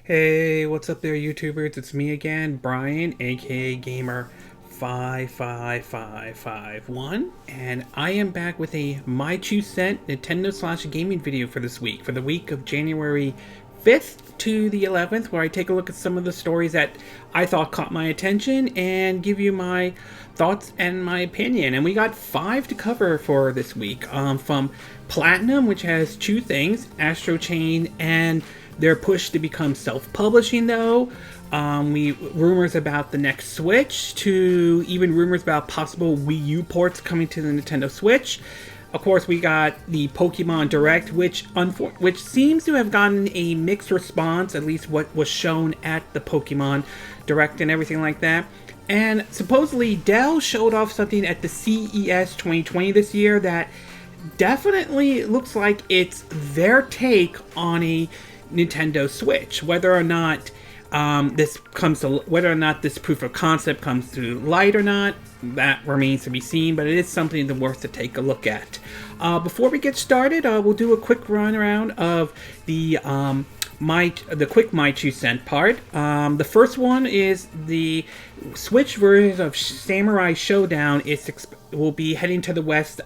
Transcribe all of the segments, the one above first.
Hey, what's up there, YouTubers? It's me again, Brian, aka Gamer55551, and I am back with a My 2 cent Nintendo/gaming video for this week, for the week of January 5th to the 11th, where I take a look at some of the stories that I thought caught my attention and give you my thoughts and my opinion. And we got 5 to cover for this week, from Platinum, which has 2 things, Astral Chain and their push to become self-publishing, though. Rumors about the next Switch, to even rumors about possible Wii U ports coming to the Nintendo Switch. Of course, we got the Pokemon Direct, which seems to have gotten a mixed response, at least what was shown at the Pokemon Direct and everything like that. And supposedly, Dell showed off something at the CES 2020 this year that definitely looks like it's their take on a Nintendo Switch. Whether or not this proof of concept comes to light or not, that remains to be seen, but it is something that's worth to take a look at. Before we get started, we'll do a quick run around of the quick My 2 cent part. The first one is the Switch version of Samurai Showdown will be heading to the West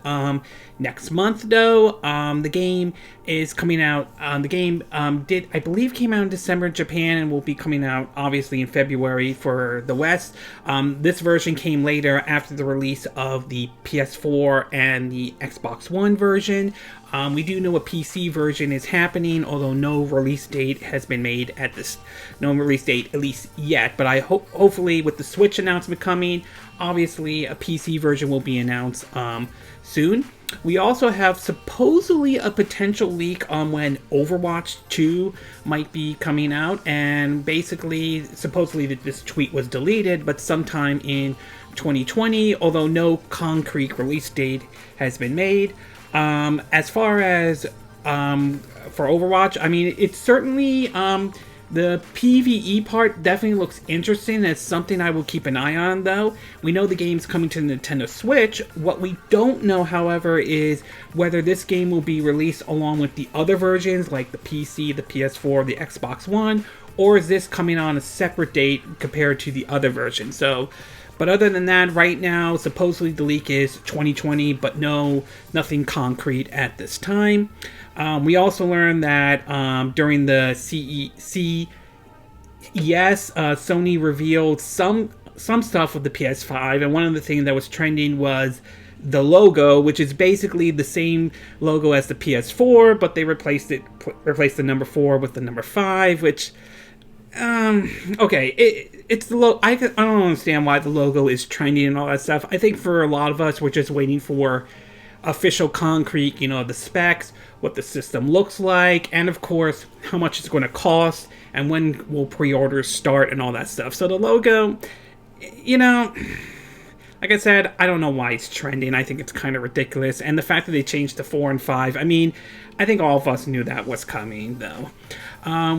next month, though. The game is coming out. The game I believe, came out in December in Japan and will be coming out obviously in February for the West. This version came later after the release of the PS4 and the Xbox One version. We do know a PC version is happening, although no release date has been made no release date at least yet. But I hopefully with the Switch announcement coming, obviously a PC version will be announced soon. We also have supposedly a potential leak on when Overwatch 2 might be coming out, and basically, supposedly this tweet was deleted, but sometime in 2020, although no concrete release date has been made. As far as for Overwatch, I mean, it's certainly the PvE part definitely looks interesting. It's something I will keep an eye on, though. We know the game's coming to the Nintendo Switch. What we don't know, however, is whether this game will be released along with the other versions, like the PC, the PS4, the Xbox One, or is this coming on a separate date compared to the other version. But other than that, right now, supposedly the leak is 2020, but nothing concrete at this time. We also learned that during the CES, Sony revealed some stuff of the PS5, and one of the things that was trending was the logo, which is basically the same logo as the PS4, but they replaced the number 4 with the number 5, which... okay, it's the logo. I don't understand why the logo is trending and all that stuff. I think for a lot of us, we're just waiting for official concrete, the specs, what the system looks like, and of course, how much it's going to cost, and when will pre-orders start, and all that stuff. So the logo, like I said, I don't know why it's trending. I think it's kind of ridiculous. And the fact that they changed to 4 and 5, I mean, I think all of us knew that was coming, though.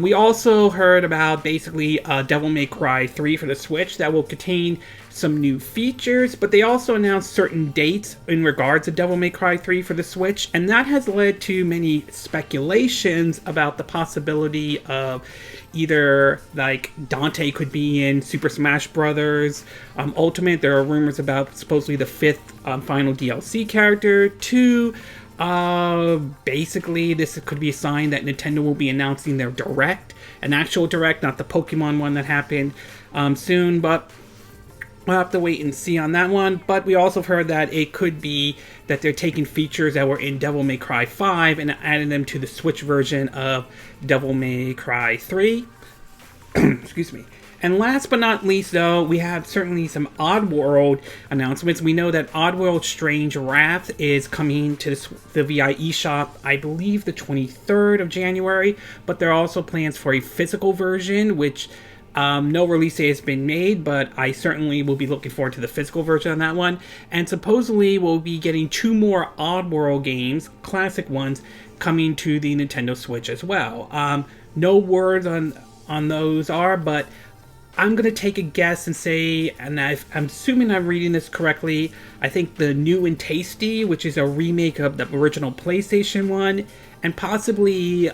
We also heard about basically Devil May Cry 3 for the Switch that will contain some new features, but they also announced certain dates in regards to Devil May Cry 3 for the Switch, and that has led to many speculations about the possibility of either like Dante could be in Super Smash Bros. Ultimate. There are rumors about supposedly the 5th final DLC character. Basically, this could be a sign that Nintendo will be announcing their Direct, an actual Direct, not the Pokemon one that happened soon, but we'll have to wait and see on that one. But we also heard that it could be that they're taking features that were in Devil May Cry 5 and adding them to the Switch version of Devil May Cry 3. Excuse me. And last but not least, though, we have certainly some Oddworld announcements. We know that Oddworld Strange Wrath is coming to the VIE shop, I believe, the 23rd of January. But there are also plans for a physical version, which no release date has been made, but I certainly will be looking forward to the physical version on that one. And supposedly we'll be getting 2 more Oddworld games, classic ones, coming to the Nintendo Switch as well. No words on those but I'm going to take a guess and say, and I'm assuming I'm reading this correctly, I think the New and Tasty, which is a remake of the original PlayStation one, and possibly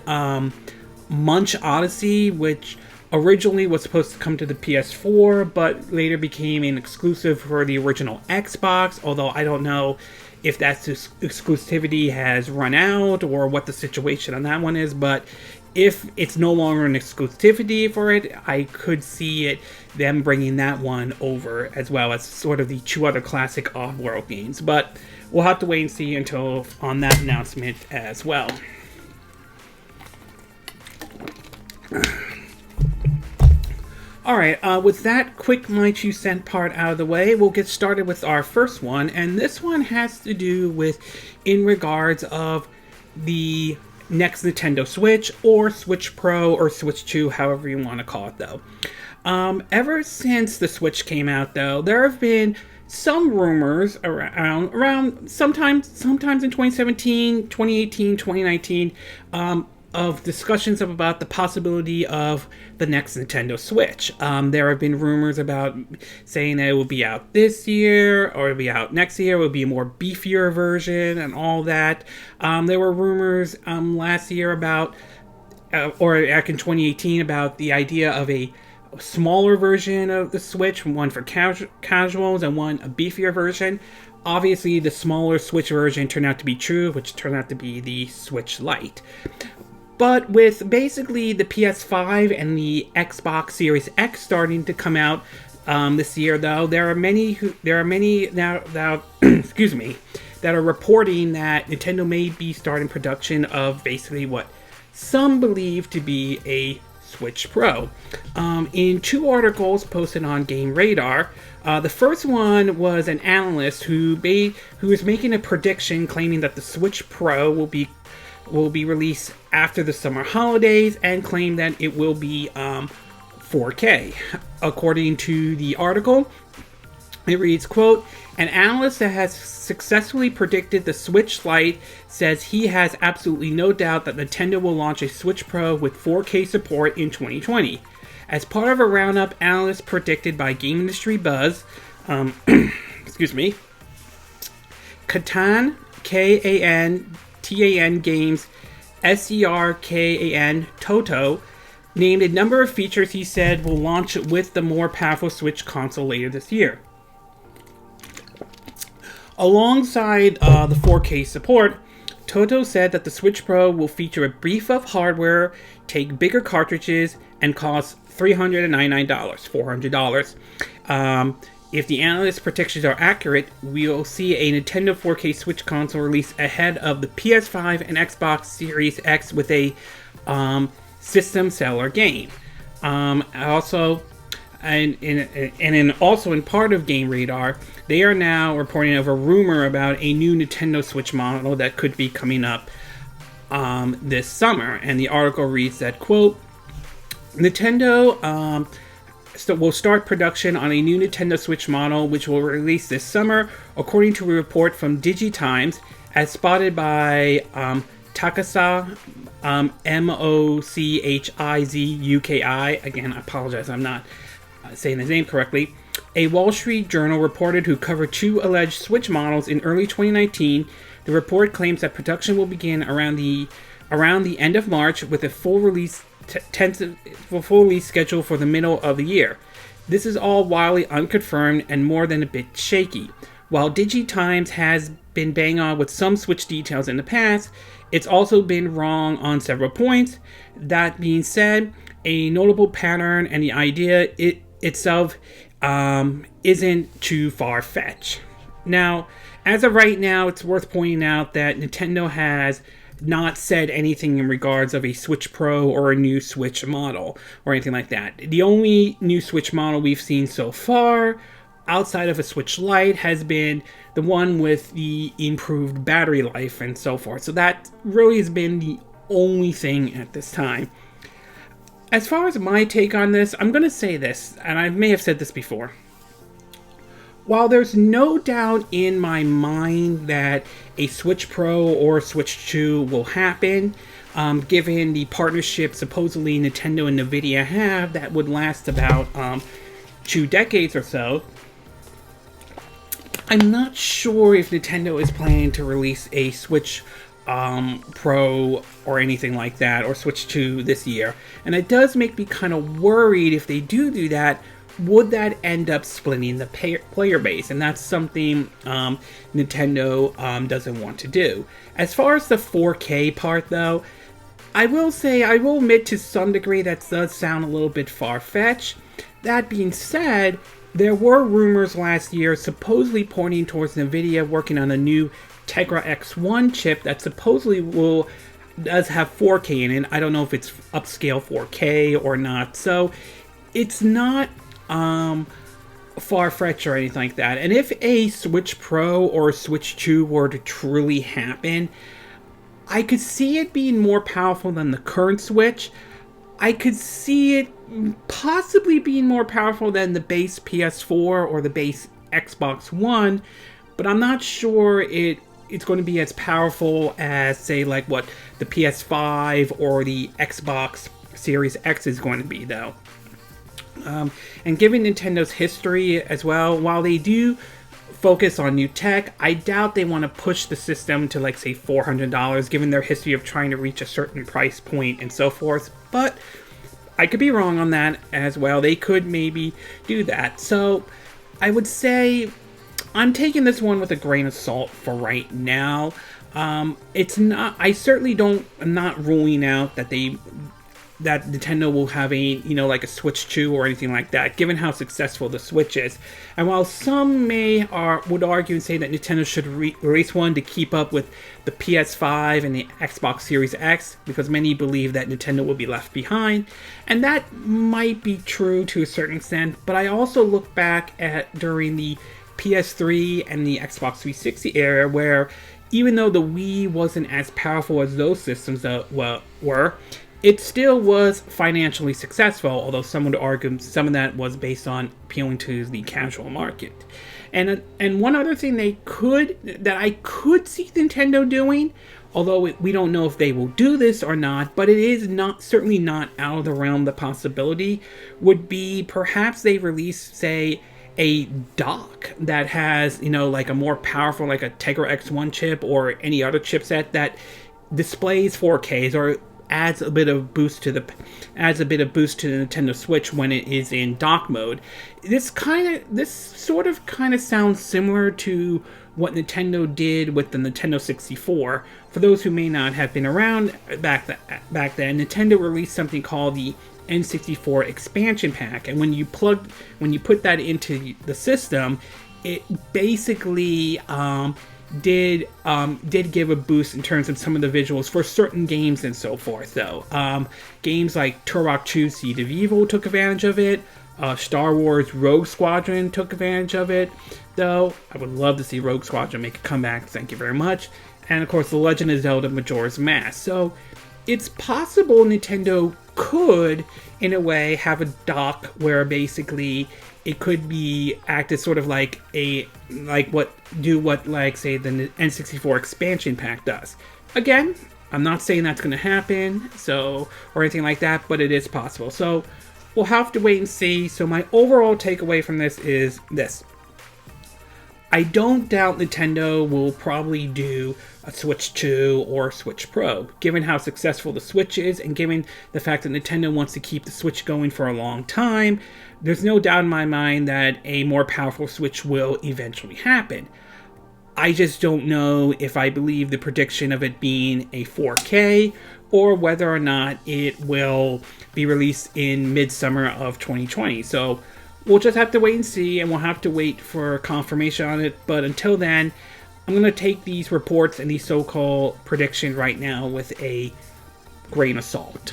Munch Odyssey, which originally was supposed to come to the PS4, but later became an exclusive for the original Xbox, although I don't know if that exclusivity has run out or what the situation on that one is, but if it's no longer an exclusivity for it, I could see them bringing that one over, as well as sort of the two other classic off-world games, but we'll have to wait and see until on that announcement as well. Alright, with that quick My 2 cent part out of the way, we'll get started with our first one, and this one has to do with in regards of the next Nintendo Switch, or Switch Pro, or Switch 2, however you want to call it though. Ever since the Switch came out though, there have been some rumors around sometimes in 2017, 2018, 2019, of discussions about the possibility of the next Nintendo Switch. There have been rumors about saying that it will be out this year, or it'll be out next year, it will be a more beefier version, and all that. There were rumors last year about, or back in 2018, about the idea of a smaller version of the Switch, one for casuals and one a beefier version. Obviously, the smaller Switch version turned out to be true, which turned out to be the Switch Lite. But with basically the PS5 and the Xbox Series X starting to come out this year, though, there are many now excuse me, that are reporting that Nintendo may be starting production of basically what some believe to be a Switch Pro. In two articles posted on Game Radar, the first one was an analyst who is making a prediction claiming that the Switch Pro will be released after the summer holidays, and claim that it will be 4K. According to the article, it reads, quote, "An analyst that has successfully predicted the Switch Lite says he has absolutely no doubt that Nintendo will launch a Switch Pro with 4K support in 2020. As part of a roundup, analysts predicted by Game Industry Buzz, excuse me, Katan, K-A-N-T-A-N Games, S-E-R-K-A-N, Toto, named a number of features he said will launch with the more powerful Switch console later this year. Alongside the 4K support, Toto said that the Switch Pro will feature a brief of hardware, take bigger cartridges, and cost $399, $400. If the analyst predictions are accurate, we'll see a Nintendo 4K Switch console release ahead of the PS5 and Xbox Series X with a system seller game. Also in part of Game Radar, they are now reporting of a rumor about a new Nintendo Switch model that could be coming up this summer. And the article reads that, quote, Nintendo will start production on a new Nintendo Switch model, which will release this summer, according to a report from DigiTimes, as spotted by Takasa, M-O-C-H-I-Z-U-K-I. Again, I apologize, I'm not saying his name correctly. A Wall Street Journal reporter who covered two alleged Switch models in early 2019. The report claims that production will begin around the end of March, with a full release schedule for the middle of the year. This is all wildly unconfirmed and more than a bit shaky. While DigiTimes has been bang on with some Switch details in the past, it's also been wrong on several points. That being said, a notable pattern and the idea itself isn't too far-fetched. Now, as of right now, it's worth pointing out that Nintendo has not said anything in regards of a Switch Pro or a new Switch model or anything like that. The only new Switch model we've seen so far, outside of a Switch Lite, has been the one with the improved battery life and so forth. So that really has been the only thing at this time. As far as my take on this, I'm going to say this, and I may have said this before. While there's no doubt in my mind that a Switch Pro or Switch 2 will happen, given the partnership supposedly Nintendo and Nvidia have that would last about 2 decades or so, I'm not sure if Nintendo is planning to release a Switch Pro or anything like that, or Switch 2 this year. And it does make me kind of worried if they do that, would that end up splitting the player base? And that's something Nintendo doesn't want to do. As far as the 4K part, though, I will admit to some degree that does sound a little bit far-fetched. That being said, there were rumors last year supposedly pointing towards NVIDIA working on a new Tegra X1 chip that supposedly does have 4K in it. I don't know if it's upscale 4K or not. So it's not far-fetched or anything like that. And if a Switch Pro or Switch 2 were to truly happen, I could see it being more powerful than the current Switch. I could see it possibly being more powerful than the base PS4 or the base Xbox One, but I'm not sure it's going to be as powerful as, say, like what the PS5 or the Xbox Series X is going to be, though. And given Nintendo's history as well, while they do focus on new tech, I doubt they want to push the system to, like, say, $400, given their history of trying to reach a certain price point and so forth. But I could be wrong on that as well. They could maybe do that. So I would say I'm taking this one with a grain of salt for right now. It's not. I certainly don't. I'm not ruling out that Nintendo will have like a Switch 2 or anything like that, given how successful the Switch is. And while some would argue and say that Nintendo should release one to keep up with the PS5 and the Xbox Series X, because many believe that Nintendo will be left behind, and that might be true to a certain extent, but I also look back at during the PS3 and the Xbox 360 era, where even though the Wii wasn't as powerful as those systems were, it still was financially successful, although some would argue some of that was based on appealing to the casual market. And one other thing that I could see Nintendo doing, although we don't know if they will do this or not, but it is certainly not out of the realm of the possibility, would be perhaps they release, say, a dock that has, like a more powerful, like a Tegra X1 chip or any other chipset that displays 4Ks or adds a bit of boost to the Nintendo Switch when it is in dock mode. This sort of sounds similar to what Nintendo did with the Nintendo 64. For those who may not have been around back then, Nintendo released something called the N64 expansion pack, and when you put that into the system, it basically did give a boost in terms of some of the visuals for certain games and so forth, though. Games like Turok 2 Seed of Evil took advantage of it. Star Wars Rogue Squadron took advantage of it, though. I would love to see Rogue Squadron make a comeback, thank you very much. And of course, The Legend of Zelda Majora's Mask. So it's possible Nintendo could, in a way, have a dock where basically it could be act as sort of like say the N64 expansion pack does. Again, I'm not saying that's going to happen, or anything like that, but it is possible. So we'll have to wait and see. So my overall takeaway from this is this. I don't doubt Nintendo will probably do a Switch 2 or Switch Pro, given how successful the Switch is and given the fact that Nintendo wants to keep the Switch going for a long time. There's no doubt in my mind that a more powerful Switch will eventually happen. I just don't know if I believe the prediction of it being a 4K or whether or not it will be released in midsummer of 2020. So we'll just have to wait and see, and we'll have to wait for confirmation on it. But until then, I'm going to take these reports and these so-called predictions right now with a grain of salt.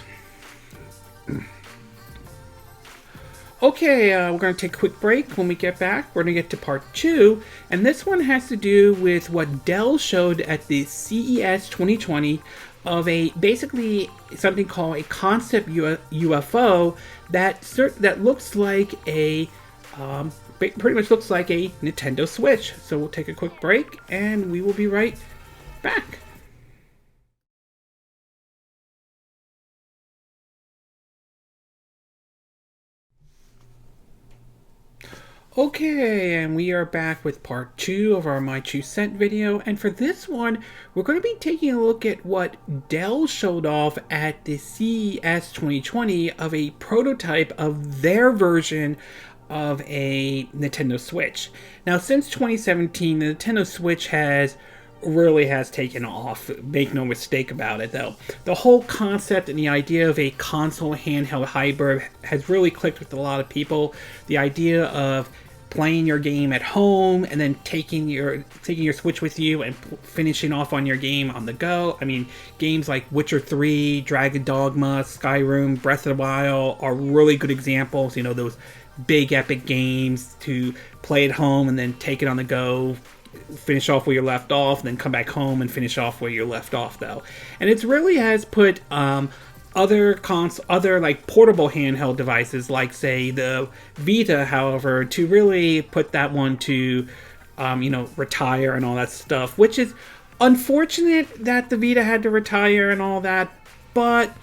Okay, we're going to take a quick break. When we get back, we're going to get to part 2, and this one has to do with what Dell showed at the CES 2020 of basically something called a concept UFO that looks like pretty much looks like a Nintendo Switch. So we'll take a quick break, and we will be right back. Okay, and we are back with part 2 of our My Two Cent video, and for this one, we're going to be taking a look at what Dell showed off at the CES 2020 of a prototype of their version of a Nintendo Switch. Now, since 2017, the Nintendo Switch really has taken off. Make no mistake about it, though. The whole concept and the idea of a console handheld hybrid has really clicked with a lot of people. The idea of playing your game at home and then taking your Switch with you and finishing off on your game on the go. I mean, games like Witcher 3, Dragon Dogma, Skyrim, Breath of the Wild are really good examples. You know, those big epic games to play at home and then take it on the go, finish off where you left off, and then come back home and finish off where you left off, though. And it really has put other like portable handheld devices, like say the Vita, however, to really put that one to retire and all that stuff, which is unfortunate that the Vita had to retire and all that, but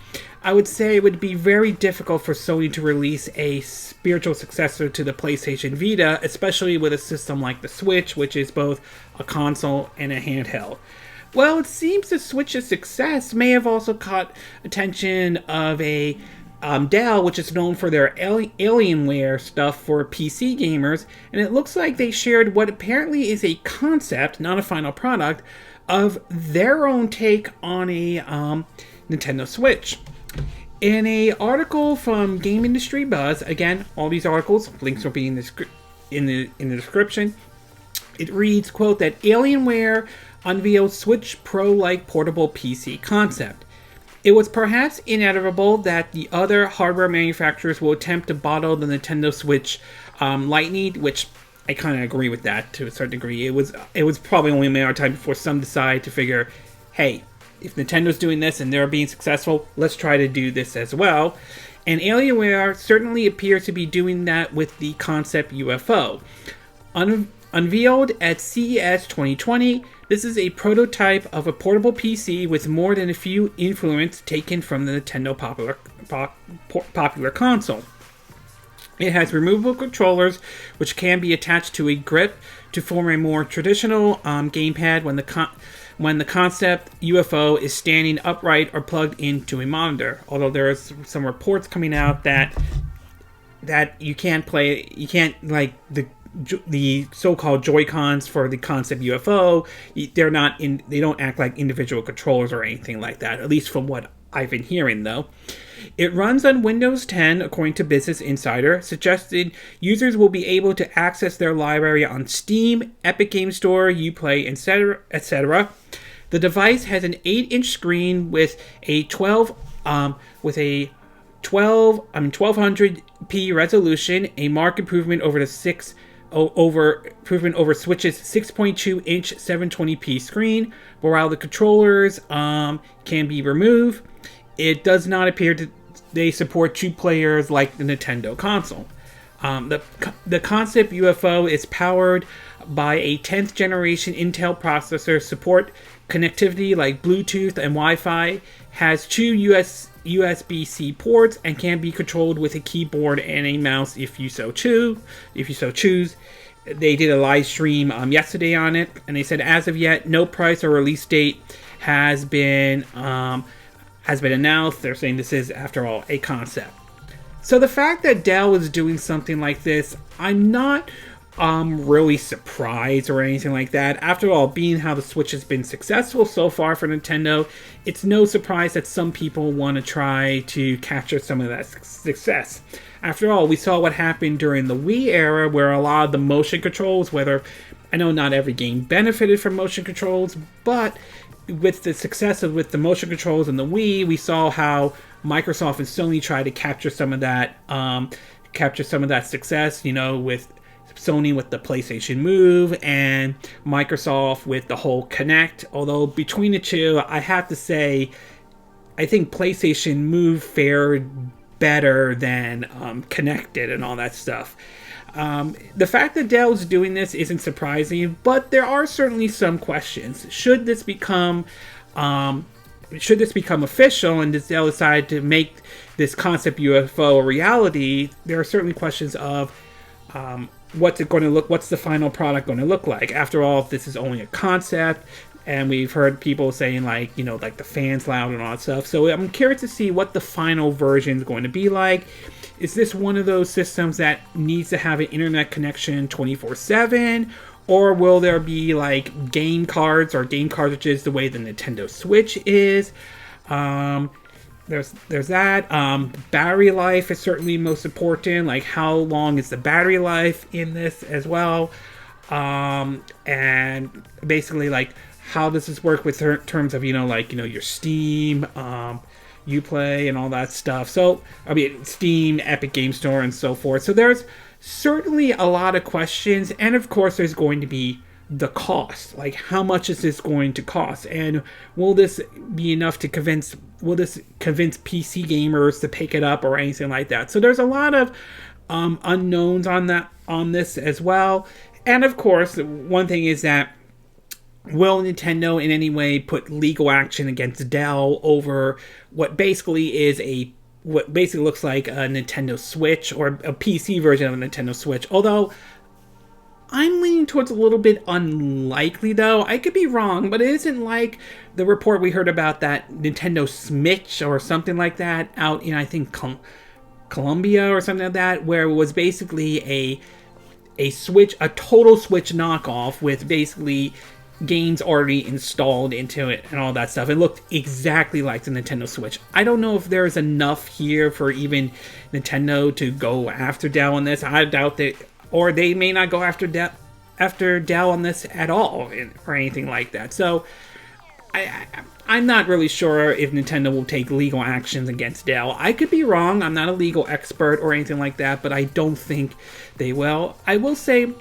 I would say it would be very difficult for Sony to release a spiritual successor to the PlayStation Vita, especially with a system like the Switch, which is both a console and a handheld. Well, it seems the Switch's success may have also caught attention of a Dell, which is known for their Alienware stuff for PC gamers, and it looks like they shared what apparently is a concept, not a final product, of their own take on a Nintendo Switch. In an article from Game Industry Buzz, again, all these articles, links will be in the description, it reads, quote, that Alienware unveiled Switch Pro-like portable PC concept. It was perhaps inevitable that the other hardware manufacturers will attempt to bottle the Nintendo Switch Lightning, which I kind of agree with that to a certain degree. It was probably only a matter of time before some decide to figure, hey, if Nintendo's doing this and they're being successful, let's try to do this as well. And Alienware certainly appears to be doing that with the concept UFO. Unveiled at CES 2020, this is a prototype of a portable PC with more than a few influence taken from the Nintendo popular console. It has removable controllers, which can be attached to a grip to form a more traditional gamepad when the concept UFO is standing upright or plugged into a monitor. Although there are some reports coming out that you can't like the so-called Joy-Cons for the concept UFO. They don't act like individual controllers or anything like that. At least from what I've been hearing, though. It runs on Windows 10, according to Business Insider, suggested users will be able to access their library on Steam, Epic Game Store, Uplay, etc., etc. The device has an 8-inch screen with a 1200p resolution, a marked improvement over Switch's 6.2-inch 720p screen. While the controllers can be removed, it does not appear they support 2 players like the Nintendo console. The concept UFO is powered by a 10th generation Intel processor, support connectivity like Bluetooth and Wi-Fi, has 2 USB-C ports, and can be controlled with a keyboard and a mouse if you so choose. They did a live stream yesterday on it, and they said as of yet, no price or release date has been announced. They're saying this is, after all, a concept. So the fact that Dell is doing something like this, I'm not really surprised or anything like that. After all, being how the Switch has been successful so far for Nintendo, it's no surprise that some people want to try to capture some of that success. After all, we saw what happened during the Wii era, where a lot of the motion controls, whether, I know not every game benefited from motion controls, but with the success with the motion controls in the Wii, we saw how Microsoft and Sony tried to capture some of that success, with Sony with the PlayStation Move and Microsoft with the whole Kinect. Although between the two, I have to say, I think PlayStation Move fared better than Kinect and all that stuff. The fact that Dell is doing this isn't surprising, but there are certainly some questions. Should this become official and does Dell decide to make this concept UFO a reality, there are certainly questions of what's it going to look? What's the final product going to look like? After all, this is only a concept, and we've heard people saying like, you know, like the fans loud and all that stuff. So I'm curious to see what the final version is going to be like. Is this one of those systems that needs to have an internet connection 24/7? Or will there be like game cards or game cartridges the way the Nintendo Switch is? There's that. Battery life is certainly most important. Like, how long is the battery life in this as well? And basically, like, how does this work with terms of, you know, like, you know, your Steam, Uplay, and all that stuff. So, I mean, Steam, Epic Game Store, and so forth. So there's certainly a lot of questions, and of course, there's going to be the cost. Like, how much is this going to cost, and will this be enough to convince PC gamers to pick it up or anything like that? So there's a lot of unknowns on this as well. And of course, one thing is that, will Nintendo in any way put legal action against Dell over what basically looks like a Nintendo Switch, or a PC version of a Nintendo Switch? Although I'm leaning towards a little bit unlikely, though. I could be wrong, but it isn't like the report we heard about that Nintendo Switch or something like that out in, I think, Colombia or something like that, where it was basically a Switch, a total Switch knockoff with basically games already installed into it and all that stuff. It looked exactly like the Nintendo Switch. I don't know if there's enough here for even Nintendo to go after Dell on this. I doubt that. Or they may not go after Dell on this at all, or anything like that. So I'm not really sure if Nintendo will take legal actions against Dell. I could be wrong. I'm not a legal expert or anything like that, but I don't think they will. I will say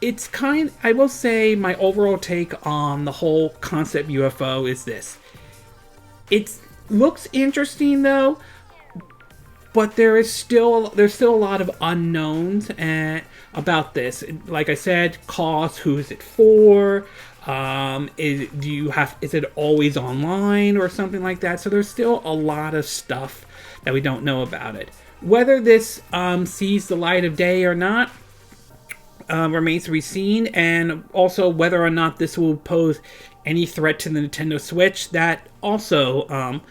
my overall take on the whole concept UFO is this. It looks interesting, though, but there's still a lot of unknowns about this. Like I said, cost, who is it for? Is it always online or something like that? So there's still a lot of stuff that we don't know about it. Whether this sees the light of day or not remains to be seen, and also whether or not this will pose any threat to the Nintendo Switch, that also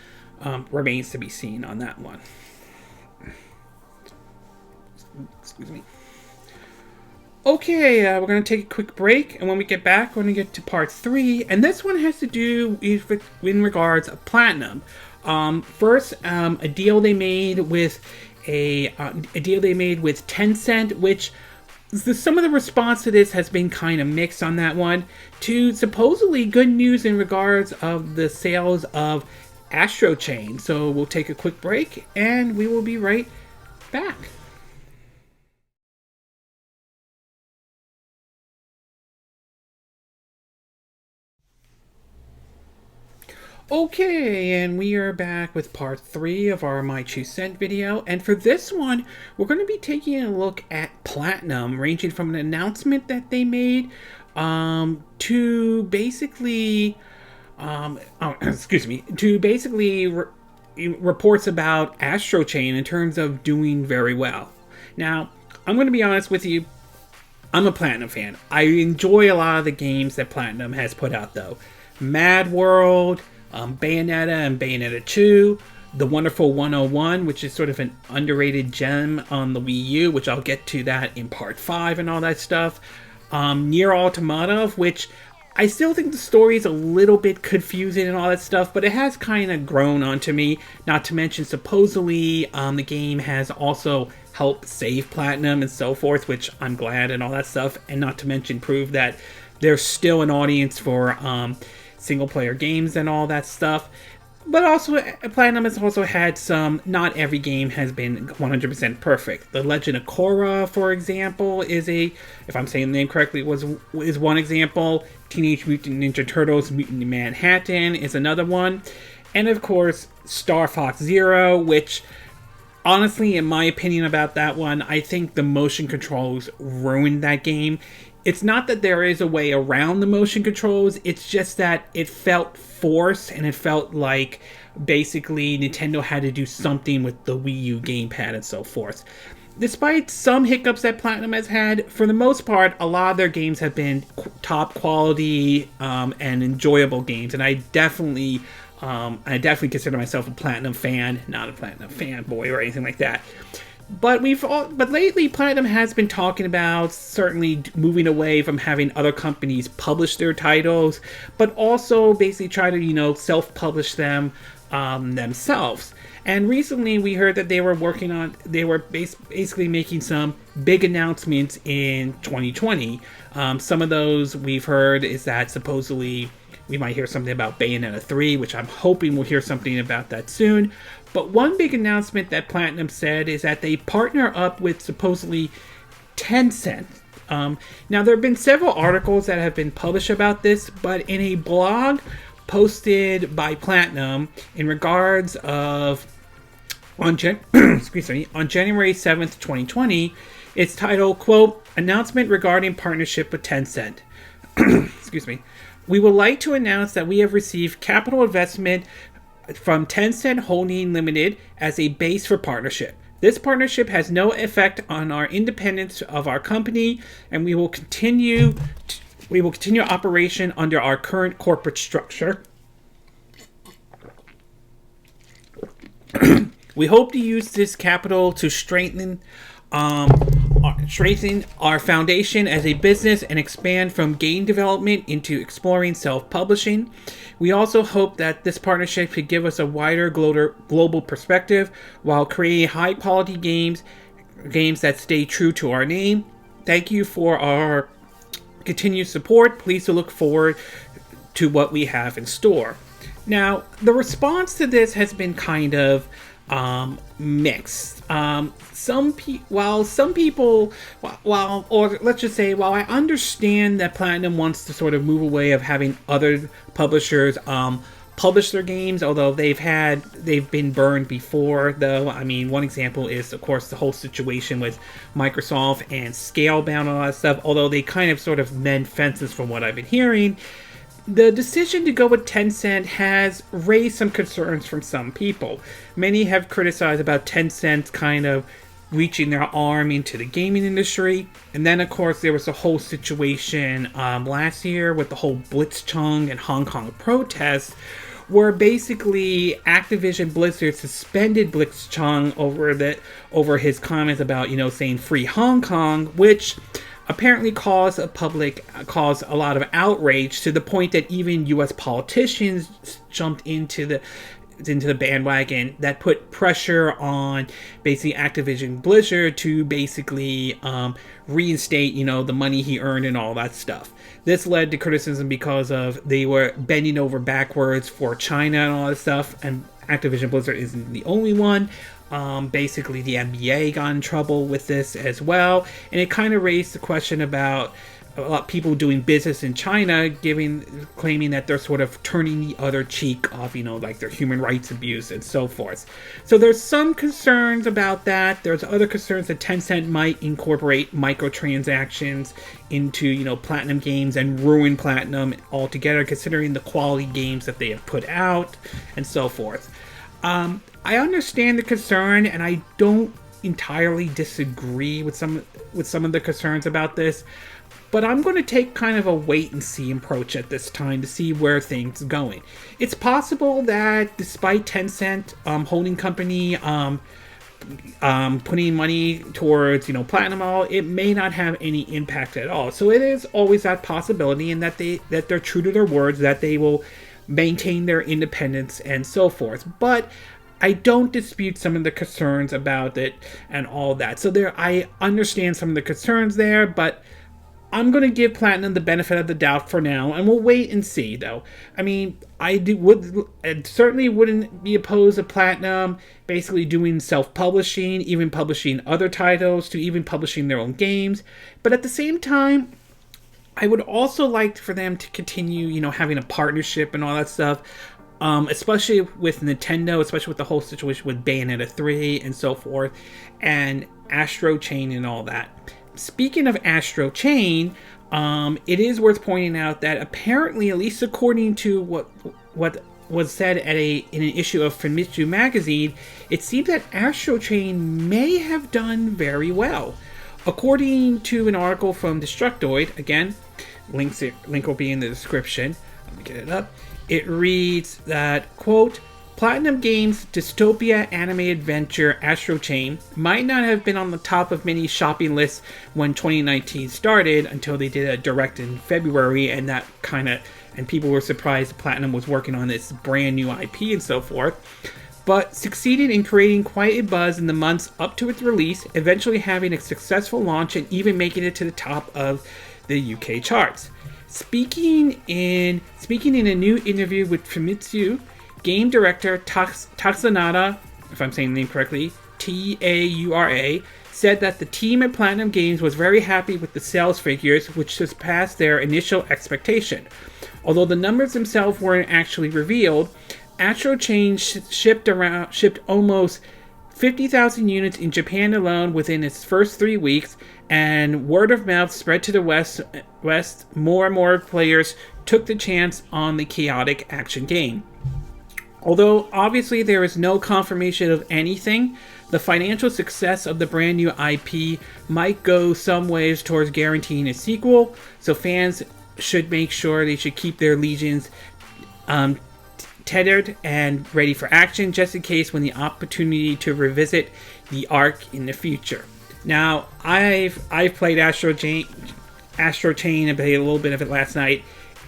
remains to be seen on that one. Excuse me. Okay, we're going to take a quick break, and when we get back, we're going to get to part 3, and this one has to do with, in regards of Platinum. First, a deal they made with Tencent, which some of the response to this has been kind of mixed on that one, to supposedly good news in regards of the sales of Astral Chain. So we'll take a quick break, and we will be right back. Okay, and we are back with part 3 of our My 2 Cent video, and for this one, we're going to be taking a look at Platinum, ranging from an announcement that they made to basically, reports about Astral Chain in terms of doing very well. Now, I'm going to be honest with you, I'm a Platinum fan. I enjoy a lot of the games that Platinum has put out, though. Mad World, Bayonetta and Bayonetta 2, The Wonderful 101, which is sort of an underrated gem on the Wii U, which I'll get to that in part 5 and all that stuff. Nier Automata, which I still think the story is a little bit confusing and all that stuff, but it has kind of grown onto me. Not to mention, supposedly, the game has also helped save Platinum and so forth, which I'm glad and all that stuff. And not to mention, prove that there's still an audience for single-player games and all that stuff. But also, Platinum has also had some, not every game has been 100% perfect. The Legend of Korra, for example, is if I'm saying the name correctly, is one example. Teenage Mutant Ninja Turtles Mutant Manhattan is another one. And of course, Star Fox Zero, which, honestly, in my opinion about that one, I think the motion controls ruined that game. It's not that there is a way around the motion controls, it's just that it felt forced, and it felt like basically Nintendo had to do something with the Wii U gamepad and so forth. despite some hiccups that Platinum has had, for the most part, a lot of their games have been top quality and enjoyable games. And I definitely consider myself a Platinum fan, not a Platinum fanboy or anything like that. But lately, Platinum has been talking about certainly moving away from having other companies publish their titles, but also basically try to, self-publish them themselves. And recently, we heard that they were basically making some big announcements in 2020. Some of those we've heard is that supposedly we might hear something about Bayonetta 3, which I'm hoping we'll hear something about that soon. But one big announcement that Platinum said is that they partner up with supposedly Tencent. Now, there have been several articles that have been published about this, but in a blog posted by Platinum in regards of on January 7th, 2020, it's titled, quote, "Announcement regarding partnership with Tencent." Excuse me. "We would like to announce that we have received capital investment from Tencent Holding Limited as a base for partnership. This partnership has no effect on our independence of our company, and we will continue operation under our current corporate structure. We hope to use this capital to strengthen our foundation as a business and expand from game development into exploring self-publishing. We also hope that this partnership could give us a wider global perspective while creating high-quality games that stay true to our name. Thank you for our continued support. Please look forward to what we have in store." Now, the response to this has been kind of mixed. While I understand that Platinum wants to sort of move away of having other publishers publish their games, although they've been burned before, though. I mean, one example is, of course, the whole situation with Microsoft and Scalebound and all that stuff, although they kind of sort of mend fences from what I've been hearing. The decision to go with Tencent has raised some concerns from some people. Many have criticized about Tencent kind of reaching their arm into the gaming industry. And then, of course, there was the whole situation last year with the whole Blitzchung and Hong Kong protests, where basically Activision Blizzard suspended Blitzchung over his comments about, saying free Hong Kong, which apparently caused a lot of outrage, to the point that even U.S. politicians jumped into the bandwagon that put pressure on basically Activision Blizzard to basically reinstate, the money he earned and all that stuff. This led to criticism because of they were bending over backwards for China and all that stuff, and Activision Blizzard isn't the only one. Basically, the NBA got in trouble with this as well, and it kind of raised the question about a lot of people doing business in China claiming that they're sort of turning the other cheek of, like their human rights abuse and so forth. So there's some concerns about that. There's other concerns that Tencent might incorporate microtransactions into, Platinum games and ruin Platinum altogether, considering the quality games that they have put out and so forth. I understand the concern, and I don't entirely disagree with some of the concerns about this, but I'm going to take kind of a wait-and-see approach at this time to see where things are going. It's possible that despite Tencent holding company putting money towards Platinum, it may not have any impact at all. So it is always that possibility, and that they're true to their words, that they will maintain their independence and so forth. But I don't dispute some of the concerns about it and all that. So I understand some of the concerns there, but I'm going to give Platinum the benefit of the doubt for now, and we'll wait and see, though. I mean, I certainly wouldn't be opposed to Platinum basically doing self-publishing, even publishing other titles, to even publishing their own games. But at the same time, I would also like for them to continue, having a partnership and all that stuff. Especially with Nintendo, especially with the whole situation with Bayonetta 3 and so forth, and Astral Chain and all that. Speaking of Astral Chain, it is worth pointing out that apparently, at least according to what was said in an issue of Famitsu magazine, it seems that Astral Chain may have done very well. According to an article from Destructoid, again, link will be in the description. Let me get it up. It reads that, quote, Platinum Games' dystopia anime adventure Astral Chain might not have been on the top of many shopping lists when 2019 started until they did a direct in February, and people were surprised Platinum was working on this brand new IP and so forth, but succeeded in creating quite a buzz in the months up to its release, eventually having a successful launch and even making it to the top of the UK charts. Speaking in a new interview with Famitsu, game director Tatsunada, if I'm saying the name correctly, Taura, said that the team at Platinum Games was very happy with the sales figures, which surpassed their initial expectation. Although the numbers themselves weren't actually revealed, Astral Chain shipped almost 50,000 units in Japan alone within its first 3 weeks, and word of mouth spread to the West. More and more players took the chance on the chaotic action game. Although obviously there is no confirmation of anything, the financial success of the brand new IP might go some ways towards guaranteeing a sequel, so fans should make sure they should keep their legions tethered and ready for action, just in case when the opportunity to revisit the arc in the future. Now, I've played Astral Chain and played a little bit of it last night.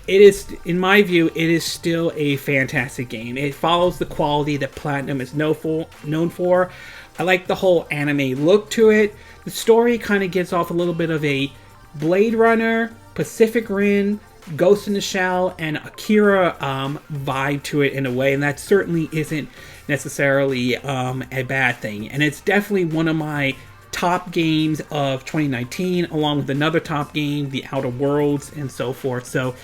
It is, in my view, it is still a fantastic game. It follows the quality that Platinum is known for. I like the whole anime look to it. The story kind of gives off a little bit of a Blade Runner, Pacific Rim, Ghost in the Shell, and Akira vibe to it in a way, and that certainly isn't necessarily a bad thing. And it's definitely one of my top games of 2019, along with another top game, The Outer Worlds, and so forth. So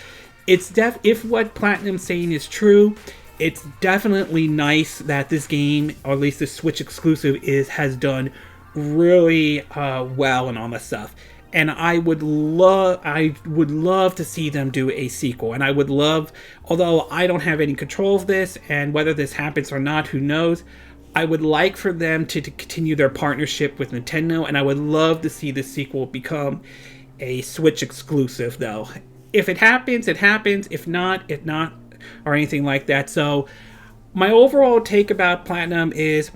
it's if what Platinum's saying is true, it's definitely nice that this game, or at least the Switch exclusive, has done really well and all that stuff. And I would love to see them do a sequel. And I would love, although I don't have any control of this, and whether this happens or not, who knows, I would like for them to continue their partnership with Nintendo, and I would love to see the sequel become a Switch exclusive, though. If it happens, it happens. If not, or anything like that. So my overall take about Platinum is,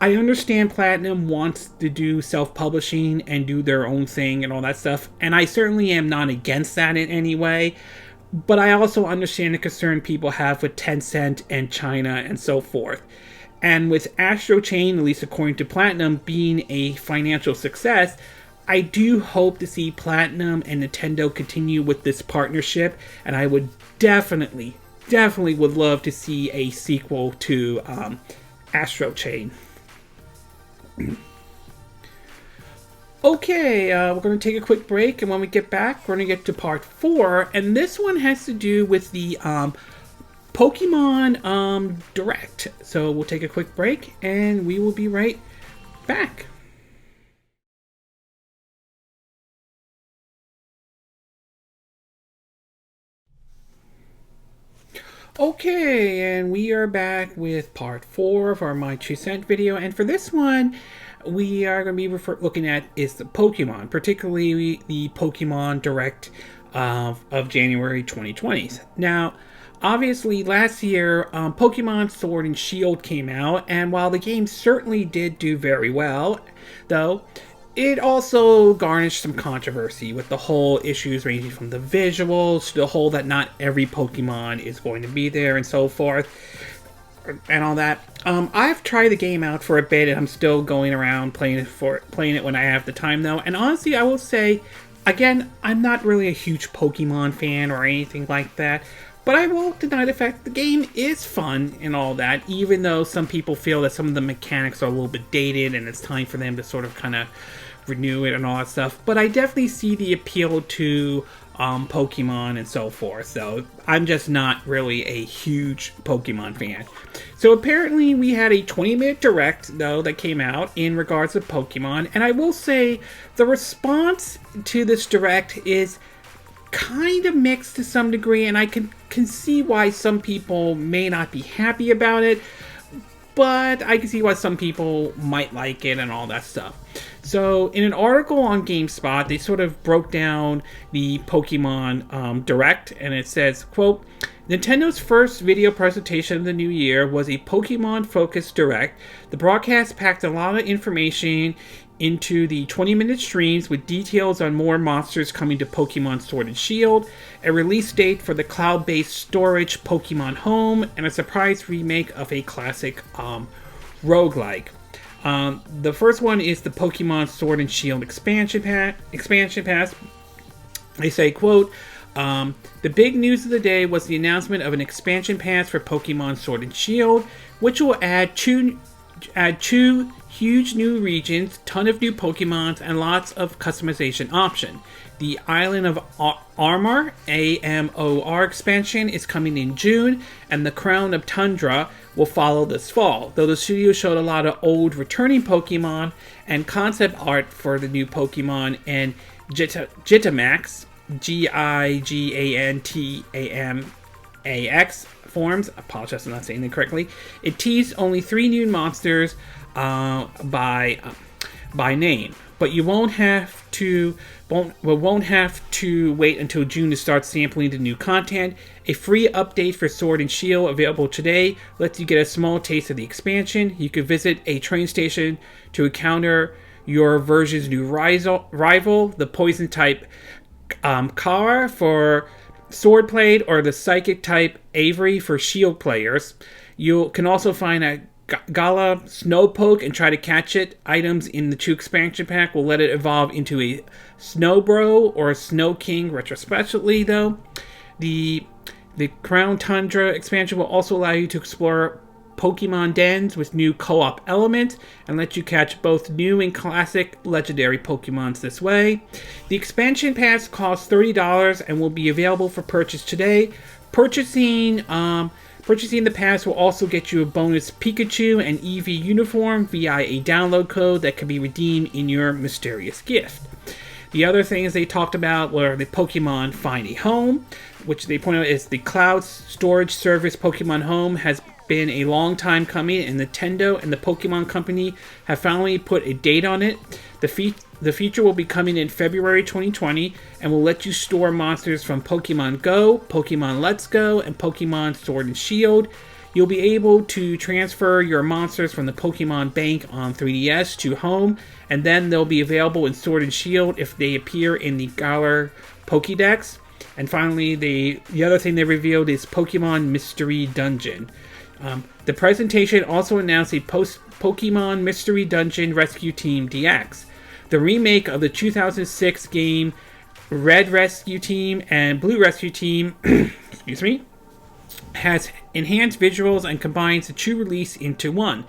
I understand Platinum wants to do self-publishing and do their own thing and all that stuff, and I certainly am not against that in any way, but I also understand the concern people have with Tencent and China and so forth. And with Astral Chain, at least according to Platinum, being a financial success, I do hope to see Platinum and Nintendo continue with this partnership, and I would definitely would love to see a sequel to Astral Chain. Okay, we're going to take a quick break, and when we get back, we're going to get to part 4, and this one has to do with the Pokemon Direct. So we'll take a quick break, and we will be right back. Okay, and we are back with part 4 of our My 2 Cent video, and for this one, we are going to be looking at is the Pokemon, particularly the Pokemon Direct of January 2020. Now, obviously, last year, Pokemon Sword and Shield came out, and while the game certainly did do very well, though, it also garnished some controversy with the whole issues ranging from the visuals to the whole that not every Pokemon is going to be there and so forth and all that. I've tried the game out for a bit, and I'm still going around playing it when I have the time, though. And honestly, I will say, again, I'm not really a huge Pokemon fan or anything like that, but I won't deny the fact the game is fun and all that, even though some people feel that some of the mechanics are a little bit dated and it's time for them to sort of kind of renew it and all that stuff. But I definitely see the appeal to Pokemon and so forth, so I'm just not really a huge Pokemon fan. So apparently we had a 20-minute direct, though, that came out in regards to Pokemon, and I will say the response to this direct is kind of mixed to some degree, and I can see why some people may not be happy about it, but I can see why some people might like it and all that stuff. So in an article on GameSpot, they sort of broke down the Pokemon Direct, and it says, quote, Nintendo's first video presentation of the new year was a Pokemon-focused Direct. The broadcast packed a lot of information into the 20-minute streams with details on more monsters coming to Pokemon Sword and Shield, a release date for the cloud-based storage Pokemon Home, and a surprise remake of a classic roguelike. The first one is the Pokemon Sword and Shield expansion pass. They say, quote, the big news of the day was the announcement of an expansion pass for Pokemon Sword and Shield, which will add two huge new regions, ton of new Pokemons, and lots of customization option. The Island of Armor, AMOR expansion, is coming in June, and the Crown of Tundra will follow this fall, though the studio showed a lot of old returning Pokemon and concept art for the new Pokemon and Gigantamax, Gigantamax forms. I apologize for not saying it correctly. It teased only 3 new monsters by name, but you won't have to wait until June to start sampling the new content. A free update for Sword and Shield available today lets you get a small taste of the expansion. You can visit a train station to encounter your version's new rival, the poison type Kara for Sword Blade, or the psychic type Avery for Shield players. You can also find a Gala Snowpoke and try to catch it. Items in the 2 expansion pack will let it evolve into a Snowbro or a Snow King retrospectively, though. The Crown Tundra expansion will also allow you to explore Pokemon dens with new co-op elements and let you catch both new and classic legendary Pokemons this way. The expansion pass costs $30 and will be available for purchase today. Purchasing the pass will also get you a bonus Pikachu and Eevee uniform via a download code that can be redeemed in your mysterious gift. The other things they talked about were the Pokemon Find a Home, which they pointed out is the cloud storage service. Pokemon Home has been a long time coming, and Nintendo and the Pokemon Company have finally put a date on it. The feature will be coming in February 2020 and will let you store monsters from Pokemon Go, Pokemon Let's Go, and Pokemon Sword and Shield. You'll be able to transfer your monsters from the Pokemon Bank on 3DS to Home, and then they'll be available in Sword and Shield if they appear in the Galar Pokédex. And finally, the other thing they revealed is Pokemon Mystery Dungeon. The presentation also announced a Pokemon Mystery Dungeon Rescue Team DX. The remake of the 2006 game Red Rescue Team and Blue Rescue Team excuse me, has enhanced visuals and combines the 2 release into one.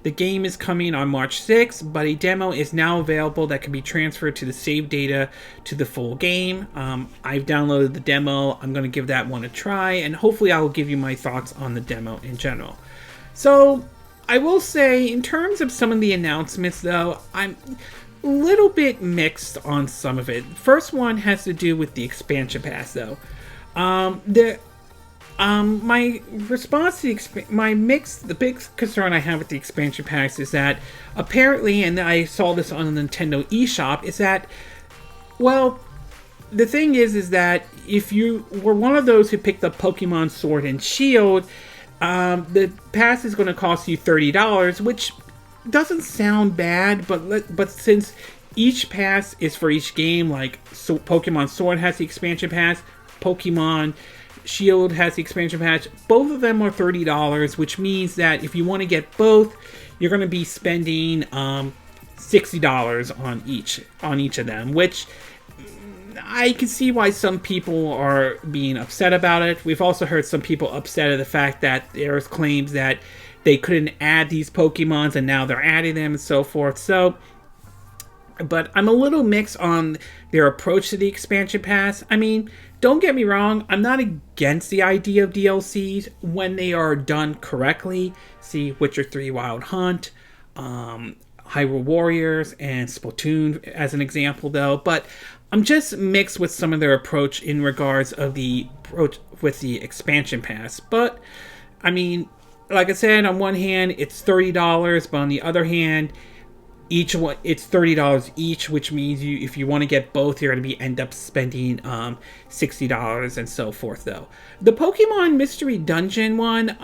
The game is coming on March 6th, but a demo is now available that can be transferred to the save data to the full game. I've downloaded the demo. I'm going to give that one a try, and hopefully I will give you my thoughts on the demo in general. So, I will say, in terms of some of the announcements, though, I'm a little bit mixed on some of it. First one has to do with the expansion pass, though. My response to the big concern I have with the expansion packs is that apparently, and I saw this on the Nintendo eShop, is that, well, the thing is that if you were one of those who picked up Pokemon Sword and Shield, the pass is going to cost you $30, which doesn't sound bad, but since each pass is for each game, like Pokemon Sword has the expansion pass, Pokemon Shield has the expansion pass, both of them are $30, which means that if you want to get both, you're going to be spending $60 on each of them, which I can see why some people are being upset about it. We've also heard some people upset at the fact that there's claims that they couldn't add these Pokemons and now they're adding them and so forth. So, but I'm a little mixed on their approach to the expansion pass. I mean, don't get me wrong, I'm not against the idea of DLCs when they are done correctly. See Witcher 3 Wild Hunt, Hyrule Warriors and Splatoon as an example, though. But I'm just mixed with some of their approach in regards of the approach with the expansion pass. But I mean, like I said, on one hand it's $30, but on the other hand, each one it's $30 each, which means if you want to get both, you're going to end up spending $60 and so forth. Though the Pokemon Mystery Dungeon one,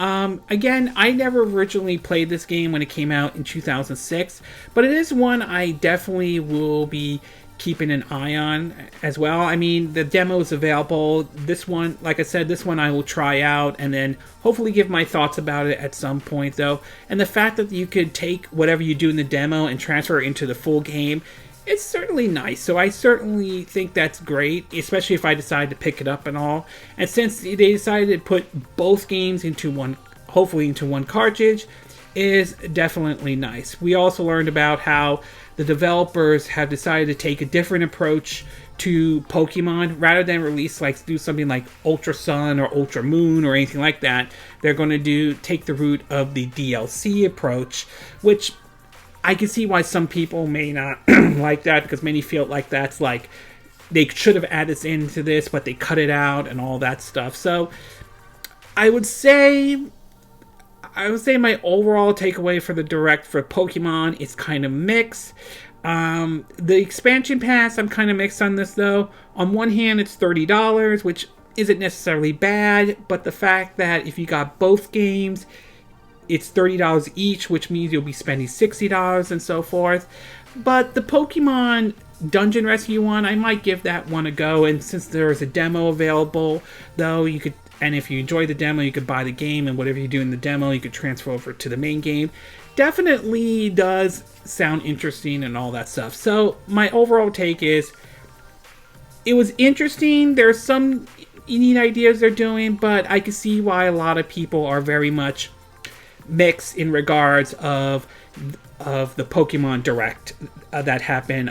again, I never originally played this game when it came out in 2006, but it is one I definitely will be keeping an eye on as well. I mean, the demo is available. This one, like I said, this one I will try out and then hopefully give my thoughts about it at some point, though. And the fact that you could take whatever you do in the demo and transfer it into the full game, it's certainly nice. So I certainly think that's great, especially if I decide to pick it up and all. And since they decided to put both games into one, hopefully into one cartridge, is definitely nice. We also learned about how the developers have decided to take a different approach to Pokemon. Rather than do something like Ultra Sun or Ultra Moon or anything like that, they're going to take the route of the DLC approach, which I can see why some people may not like that, because many feel like that's like they should have added this into this, but they cut it out and all that stuff. So I would say my overall takeaway for the Direct for Pokemon is kind of mixed. The expansion pass, I'm kind of mixed on this, though. On one hand, it's $30, which isn't necessarily bad, but the fact that if you got both games, it's $30 each, which means you'll be spending $60 and so forth. But the Pokemon Dungeon Rescue one, I might give that one a go, and since there is a demo available, though, and if you enjoy the demo, you could buy the game, and whatever you do in the demo, you could transfer over to the main game. Definitely does sound interesting and all that stuff. So my overall take is, it was interesting. There's some neat ideas they're doing, but I can see why a lot of people are very much mixed in regards of the Pokemon Direct that happened.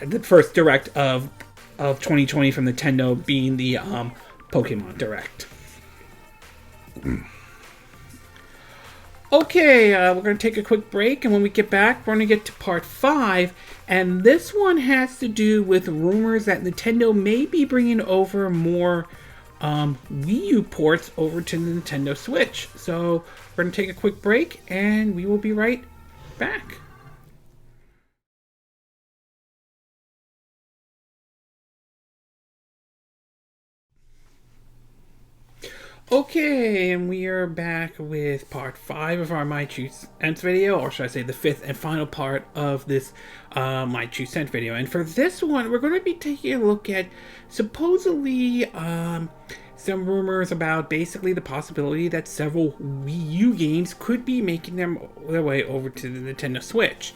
The first Direct of 2020 from Nintendo being the Pokemon Direct. Okay, we're going to take a quick break, and when we get back, we're going to get to part 5, and this one has to do with rumors that Nintendo may be bringing over more Wii U ports over to the Nintendo Switch. So we're going to take a quick break, and we will be right back. Okay, and we are back with part 5 of our My Two Cents video, or should I say the 5th and final part of this My Two Cents video. And for this one, we're going to be taking a look at supposedly some rumors about basically the possibility that several Wii U games could be making their way over to the Nintendo Switch.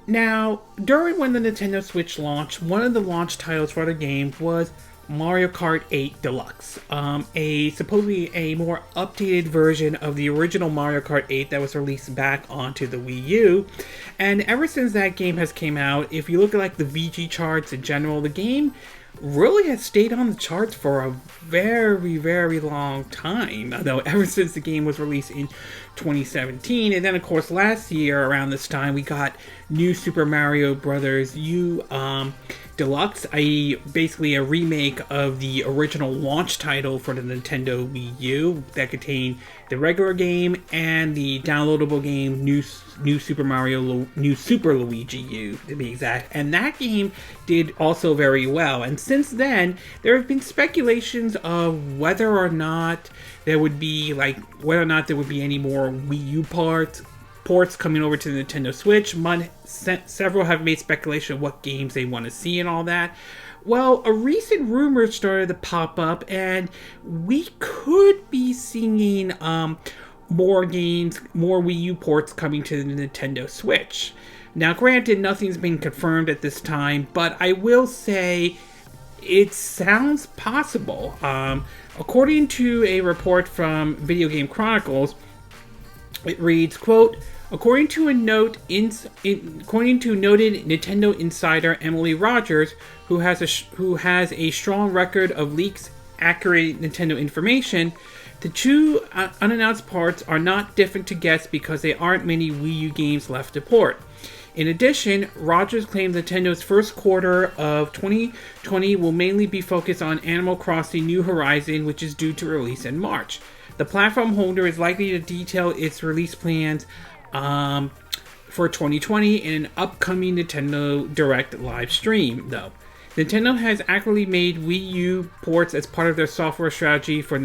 Now, when the Nintendo Switch launched, one of the launch titles for the game was Mario Kart 8 Deluxe, supposedly a more updated version of the original Mario Kart 8 that was released back onto the Wii U. And ever since that game has came out, if you look at the VG charts in general, the game really has stayed on the charts for a very, very long time, though, ever since the game was released in 2017. And then, of course, last year around this time, we got New Super Mario Bros. U Deluxe, basically a remake of the original launch title for the Nintendo Wii U that contained the regular game and the downloadable game New Super Luigi U, to be exact. And that game did also very well. And since then, there have been speculations of whether or not there would be any more Wii U ports coming over to the Nintendo Switch. Several have made speculation of what games they want to see and all that. Well, a recent rumor started to pop up, and we could be seeing more Wii U ports coming to the Nintendo Switch. Now, granted, nothing's been confirmed at this time, but I will say it sounds possible. According to a report from Video Game Chronicles, it reads, quote, according to noted Nintendo insider Emily Rogers, who has a strong record of leaks accurate Nintendo information, The two unannounced ports are not different to guess because there aren't many Wii U games left to port. In addition, Rogers claims Nintendo's first quarter of 2020 will mainly be focused on Animal Crossing New Horizon, which is due to release in March. The platform holder is likely to detail its release plans for 2020 in an upcoming Nintendo Direct live stream, though. Nintendo has actively made Wii U ports as part of their software strategy for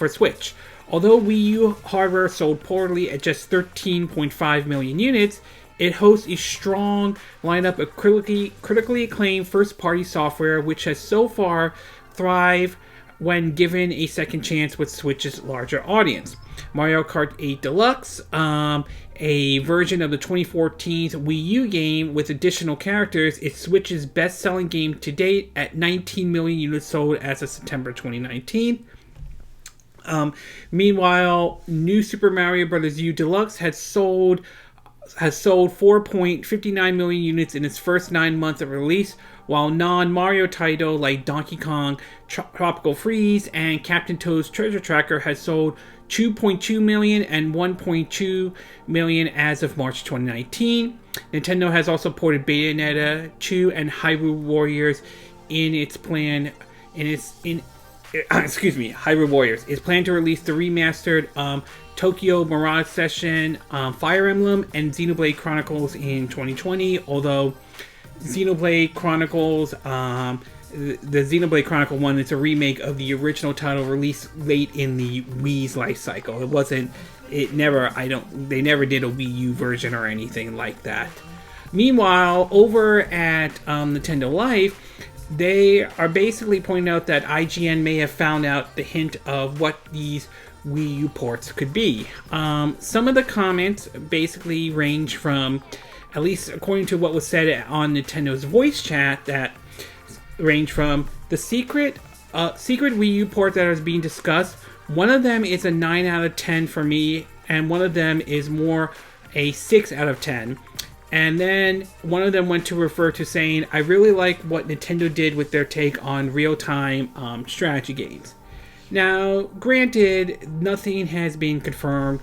Switch. Although Wii U hardware sold poorly at just 13.5 million units, it hosts a strong lineup of critically acclaimed first-party software, which has so far thrived when given a second chance with Switch's larger audience. Mario Kart 8 Deluxe, a version of the 2014 Wii U game with additional characters, is Switch's best-selling game to date at 19 million units sold as of September 2019. Meanwhile, New Super Mario Bros. U Deluxe has sold 4.59 million units in its first 9 months of release, while non-Mario titles like Donkey Kong Tropical Freeze and Captain Toad's Treasure Tracker has sold 2.2 million and 1.2 million as of March 2019. Nintendo has also ported Bayonetta 2 and Hyrule Warriors Hyrule Warriors is planned to release the remastered Tokyo Mirage Session, Fire Emblem, and Xenoblade Chronicles in 2020, although Xenoblade Chronicles, the Xenoblade Chronicle 1 is a remake of the original title released late in the Wii's life cycle. They never did a Wii U version or anything like that. Meanwhile, over at Nintendo Life, they are basically pointing out that IGN may have found out the hint of what these Wii U ports could be. Some of the comments basically range from, at least according to what was said on Nintendo's voice chat, that range from the secret Wii U port that is being discussed. One of them is a 9 out of 10 for me, and one of them is more a 6 out of 10. And then one of them went to refer to saying, I really like what Nintendo did with their take on real-time strategy games. Now, granted, nothing has been confirmed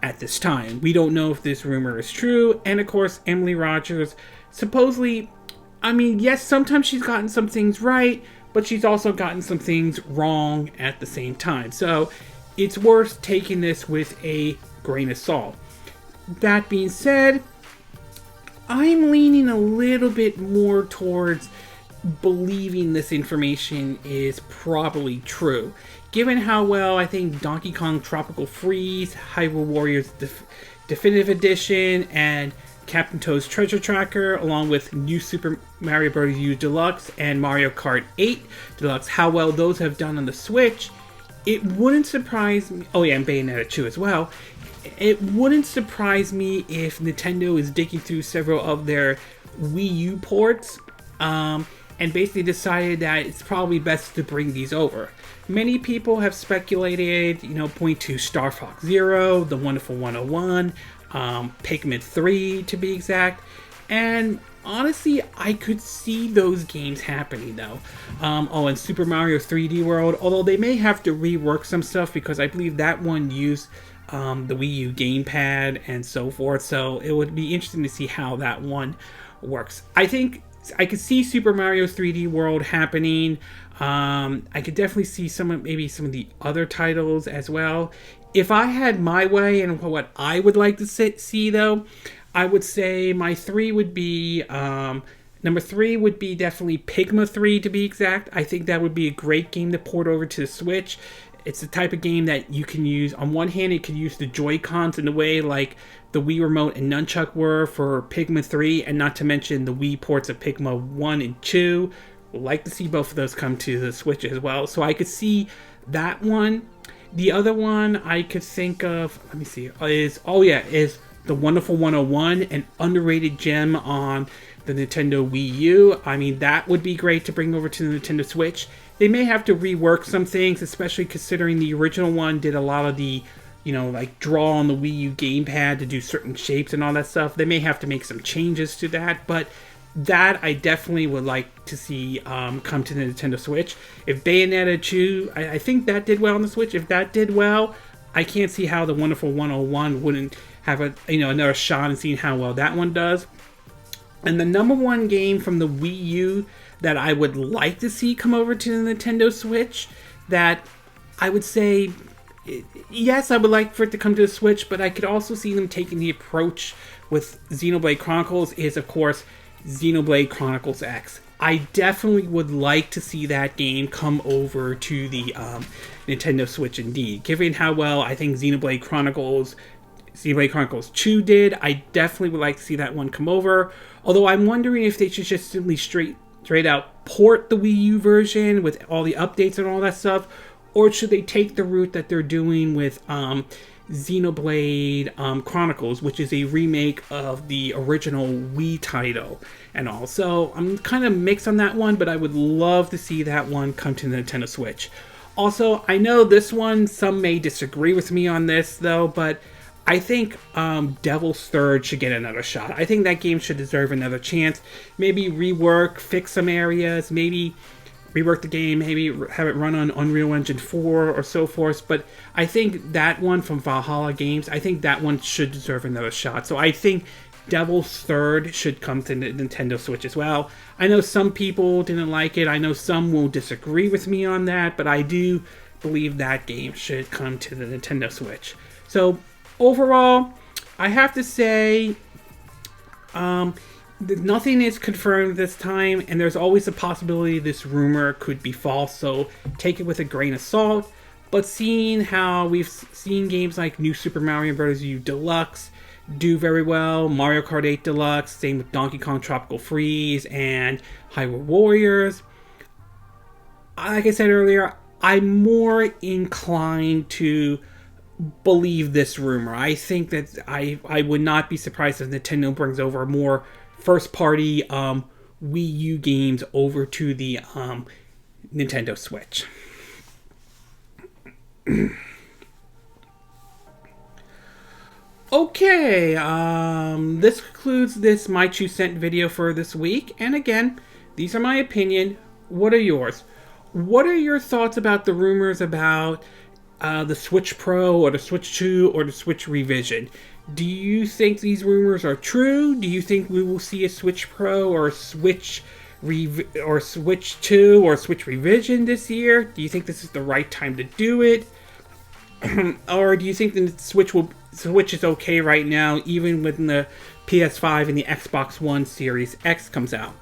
at this time. We don't know if this rumor is true. And of course, Emily Rogers, supposedly, yes, sometimes she's gotten some things right, but she's also gotten some things wrong at the same time. So it's worth taking this with a grain of salt. That being said, I'm leaning a little bit more towards believing this information is probably true, given how well I think Donkey Kong Tropical Freeze, Hyrule Warriors Definitive Edition, and Captain Toad's Treasure Tracker, along with New Super Mario Bros. U Deluxe and Mario Kart 8 Deluxe, how well those have done on the Switch, it wouldn't surprise me. Oh yeah, and Bayonetta 2 as well. It wouldn't surprise me if Nintendo is digging through several of their Wii U ports and basically decided that it's probably best to bring these over. Many people have speculated, point to Star Fox Zero, The Wonderful 101, Pikmin 3 to be exact, and honestly, I could see those games happening though. And Super Mario 3D World, although they may have to rework some stuff because I believe that one used the Wii U gamepad and so forth, so it would be interesting to see how that one works. I think I could see Super Mario 3D World happening. I could definitely see some of the other titles as well. If I had my way and what I would like to see though, I would say my 3 would be number 3 would be definitely Pikmin 3 to be exact. I think that would be a great game to port over to the Switch. It's the type of game that you can use. On one hand, it can use the Joy-Cons in a way like the Wii Remote and Nunchuck were for Pikmin 3, and not to mention the Wii ports of Pikmin 1 and 2. Would like to see both of those come to the Switch as well. So I could see that one. The other one I could think of, is The Wonderful 101, an underrated gem on the Nintendo Wii U. That would be great to bring over to the Nintendo Switch. They may have to rework some things, especially considering the original one did a lot of the, draw on the Wii U gamepad to do certain shapes and all that stuff. They may have to make some changes to that, but that I definitely would like to see come to the Nintendo Switch. If Bayonetta 2, I think that did well on the Switch. If that did well, I can't see how the Wonderful 101 wouldn't have another shot in seeing how well that one does. And the number one game from the Wii U that I would like to see come over to the Nintendo Switch, that I would say, yes, I would like for it to come to the Switch, but I could also see them taking the approach with Xenoblade Chronicles, is of course Xenoblade Chronicles X. I definitely would like to see that game come over to the Nintendo Switch indeed. Given how well I think Xenoblade Chronicles 2 did, I definitely would like to see that one come over. Although I'm wondering if they should just simply straight out port the Wii U version with all the updates and all that stuff, or should they take the route that they're doing with Xenoblade Chronicles, which is a remake of the original Wii title and all. So I'm kind of mixed on that one, but I would love to see that one come to the Nintendo Switch. Also, I know this one, some may disagree with me on this though, but I think Devil's Third should get another shot. I think that game should deserve another chance. Maybe rework, fix some areas, maybe rework the game, maybe have it run on Unreal Engine 4 or so forth. But I think that one from Valhalla Games, I think that one should deserve another shot. So I think Devil's Third should come to the Nintendo Switch as well. I know some people didn't like it. I know some will disagree with me on that, but I do believe that game should come to the Nintendo Switch. So overall, I have to say, nothing is confirmed this time, and there's always a possibility this rumor could be false, so take it with a grain of salt. But seeing how we've seen games like New Super Mario Bros. U Deluxe do very well, Mario Kart 8 Deluxe, same with Donkey Kong Tropical Freeze and Hyrule Warriors, like I said earlier, I'm more inclined to believe this rumor. I think that I would not be surprised if Nintendo brings over more first-party Wii U games over to the Nintendo Switch. Okay, this concludes this My 2 Cent video for this week. And again, these are my opinion. What are yours? What are your thoughts about the rumors about the Switch Pro or the Switch 2 or the Switch Revision? Do you think these rumors are true? Do you think we will see a Switch Pro or Switch 2 or Switch Revision this year? Do you think this is the right time to do it? Or do you think the Switch is okay right now, even when the PS5 and the Xbox One Series X comes out?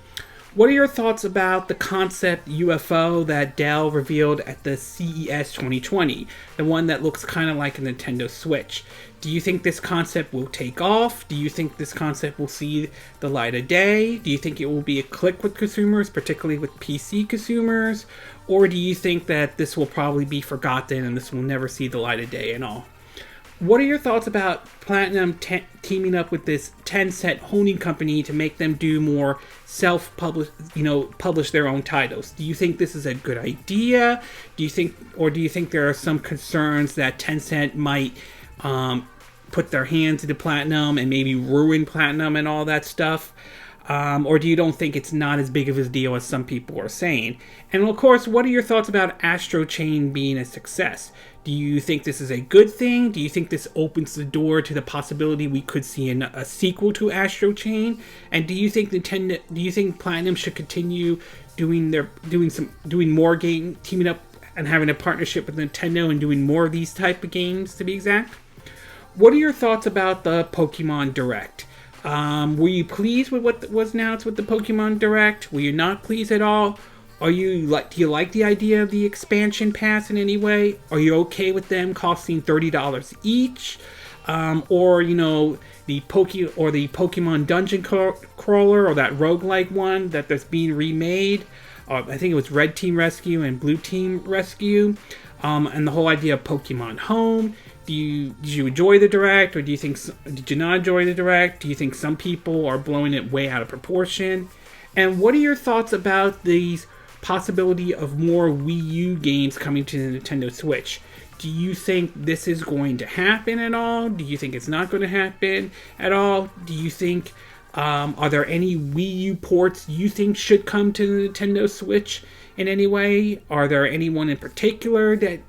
What are your thoughts about the concept UFO that Dell revealed at the CES 2020? The one that looks kind of like a Nintendo Switch. Do you think this concept will take off? Do you think this concept will see the light of day? Do you think it will be a click with consumers, particularly with PC consumers? Or do you think that this will probably be forgotten and this will never see the light of day and all? What are your thoughts about Platinum teaming up with this Tencent holding company to make them do more publish their own titles? Do you think this is a good idea? Do you think there are some concerns that Tencent might put their hands into Platinum and maybe ruin Platinum and all that stuff? Or do you don't think it's not as big of a deal as some people are saying? And of course, what are your thoughts about Astral Chain being a success? Do you think this is a good thing? Do you think this opens the door to the possibility we could see a sequel to Astral Chain? And do you think Platinum should continue doing more game, teaming up and having a partnership with Nintendo and doing more of these type of games, to be exact? What are your thoughts about the Pokemon Direct? Were you pleased with what was announced with the Pokemon Direct? Were you not pleased at all? Do you like the idea of the expansion pass in any way? Are you okay with them costing $30 each? Or the Pokemon Dungeon Crawler, or that roguelike one that's being remade? I think it was Red Team Rescue and Blue Team Rescue. And the whole idea of Pokemon Home. Did you enjoy the Direct, or did you not enjoy the Direct? Do you think some people are blowing it way out of proportion? And what are your thoughts about these possibility of more Wii U games coming to the Nintendo Switch? Do you think this is going to happen at all? Do you think it's not going to happen at all? Do you think Are there any Wii U ports you think should come to the Nintendo Switch in any way? Are there anyone in particular that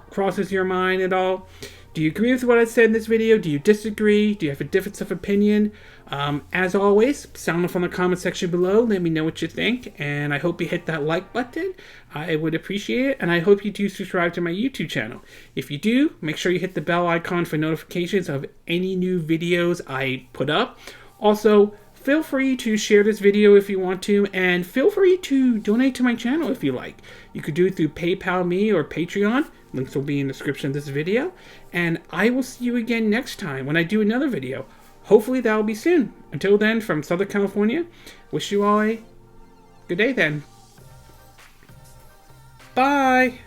crosses your mind at all? Do you agree with what I said in this video? Do you disagree? Do you have a difference of opinion? As always, sound off on the comment section below. Let me know what you think. And I hope you hit that like button. I would appreciate it. And I hope you do subscribe to my YouTube channel. If you do, make sure you hit the bell icon for notifications of any new videos I put up. Also, feel free to share this video if you want to, and feel free to donate to my channel if you like. You could do it through PayPal Me or Patreon. Links will be in the description of this video. And I will see you again next time when I do another video. Hopefully that will be soon. Until then, from Southern California, wish you all a good day then. Bye!